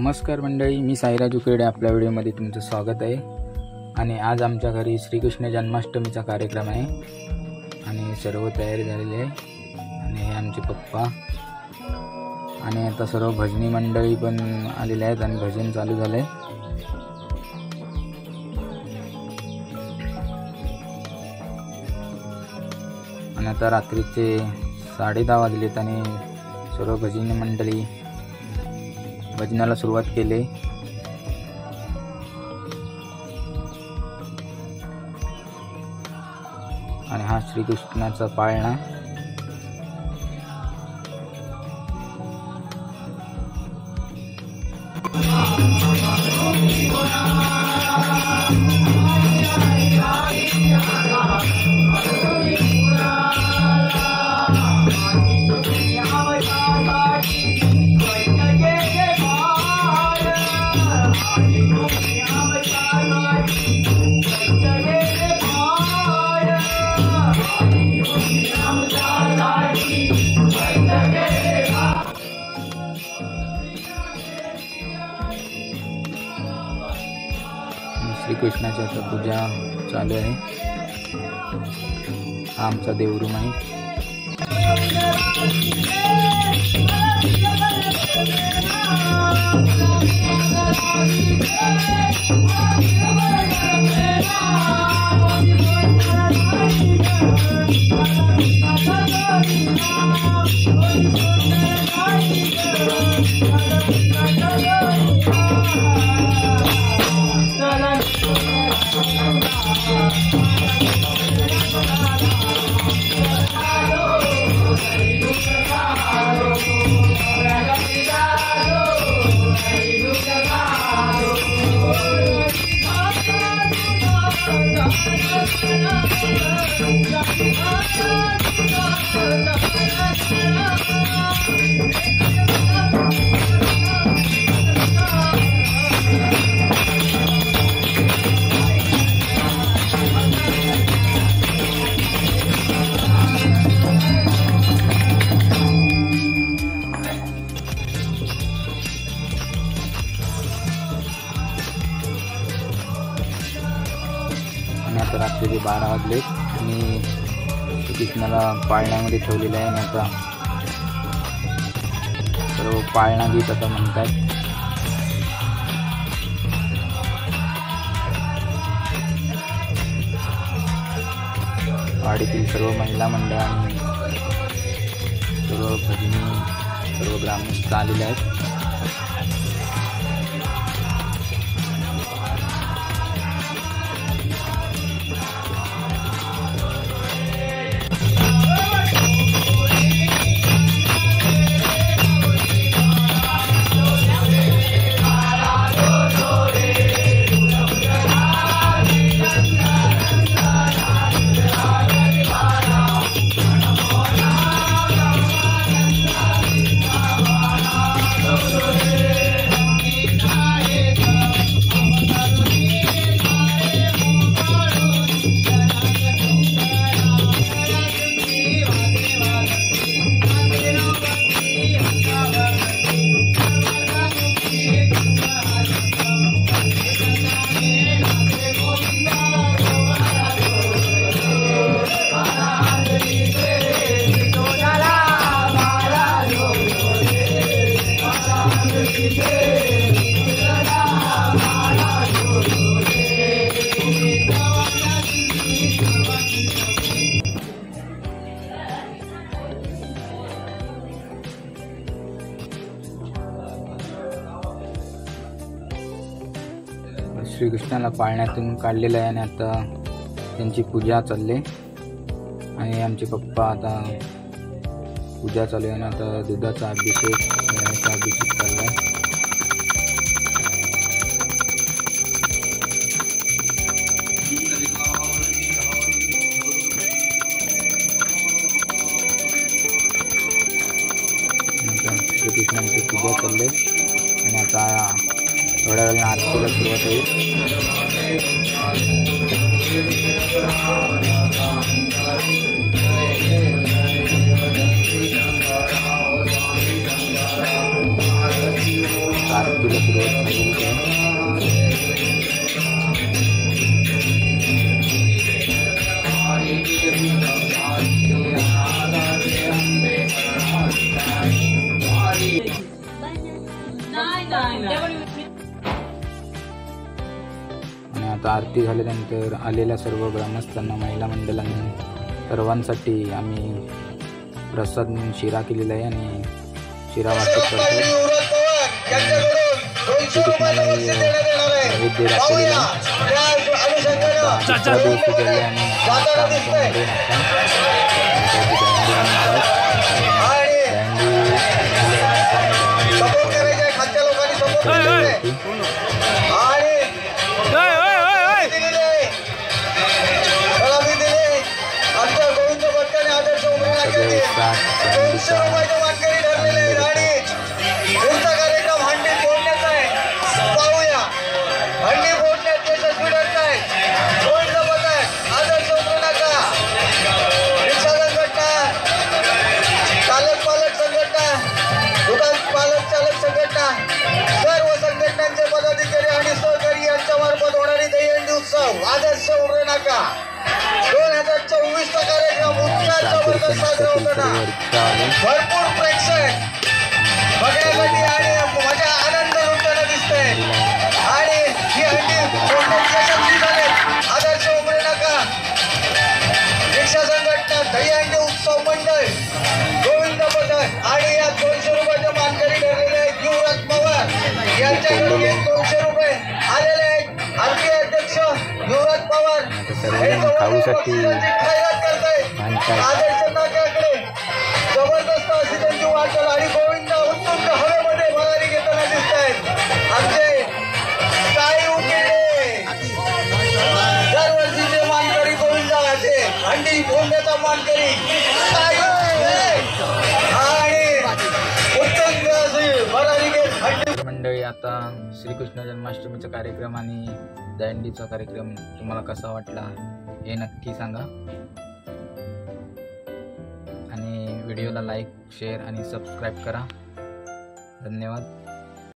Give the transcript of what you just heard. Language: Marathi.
नमस्कार मंडळी, मी साईराज उकरडे आपल्या व्हिडिओमध्ये तुमचं स्वागत आहे। आणि आज आमच्या घरी श्रीकृष्ण जन्माष्टमीचा कार्यक्रम आहे आणि सर्व तयारी झालेली आहे आणि हे आमचे पप्पा आणि आता सर्व भजनी मंडळी पण आलेले आहेत आणि भजन चालू झाले। आणि आता रात्रीचे 10:30 वाजलेत आणि सर्व भजनी मंडळी भजनाला सुरुवात केली। आणि हा श्रीकृष्णाचा पाळणा श्रीकृष्णाची आता पूजा चालू आहे। हा आमचा देवरूम आहे। आता रात्री 12 वाजले आणि श्रीकृष्णाला पाळण्यामध्ये ठेवलेलं आहे आणि आता सर्व पाळणा गीत आता म्हणतात। वाडीतील सर्व महिला मंडळ आणि सर्व भजनी सर्व ग्रामस्थ आलेले आहेत। श्रीकृष्णाला पाळण्यातून काढलेलं आहे आणि आता त्यांची पूजा चालली आणि आमचे पप्पा आता पूजा चालू आहे आणि आता दुधाचा अभिषेक चालला आहे। श्रीकृष्णांची पूजा चालली आणि आता थोड्या वेळाने आरतीला सुरुवात होईल। आरती आरतीला सुरुवात झालेली आहे. आणि आता आरती झाल्यानंतर आलेल्या सर्व ग्रामस्थांना, महिला मंडळांनी सर्वांसाठी आम्ही प्रसाद म्हणून शिरा केलेला आहे आणि शिरा वाटप करतो. श्रीकृष्णालाही नैवेद्य दाखवलेला आहे. दुसरा दिवस उजळले आणि आता आमच्या मध्ये आदर्श उरू नका 2024 चा कार्यक्रम उत्साहाचा वर्ग साजरा होताना भरपूर प्रेक्षक बघण्यासाठी आणि मजा आनंद लुटताना दिसतंय आणि ही हंडी फोडण्याची यशस्वी झाले. आदर्श उरू नका रिक्षा संघटना, दहीहंडी उत्सव मंडळ, गोविंद पथक आणि या 200 रुपयाचे मानकरी ठरलेले आहेत युवराज पवार यांच्याकडून 200 रुपये आलेले आहेत. आरती अध्यक्ष युवराज पवार खाऊसाठी आदर्श नाक्याकडे जबरदस्त अशी त्यांची वाटचाल आणि गोविंद उत्तुंग हवेमध्ये भरारी घेताना दिसत आहेत. आमचे साई उकिरडे दरवर्षीचे मानकरी गोविंद आहे. हंडी फोडण्याचा मानकरी साई आणि उत्तुंग अशी भरारी घेत हंडी मंडळी. आता श्रीकृष्ण जन्माष्टमीचा कार्यक्रम आणि दहीहंडीचा कार्यक्रम तुम्हाला कसा वाटला हे नक्की सांगा आणि व्हिडिओला लाईक, शेअर आणि सबस्क्राईब करा. धन्यवाद.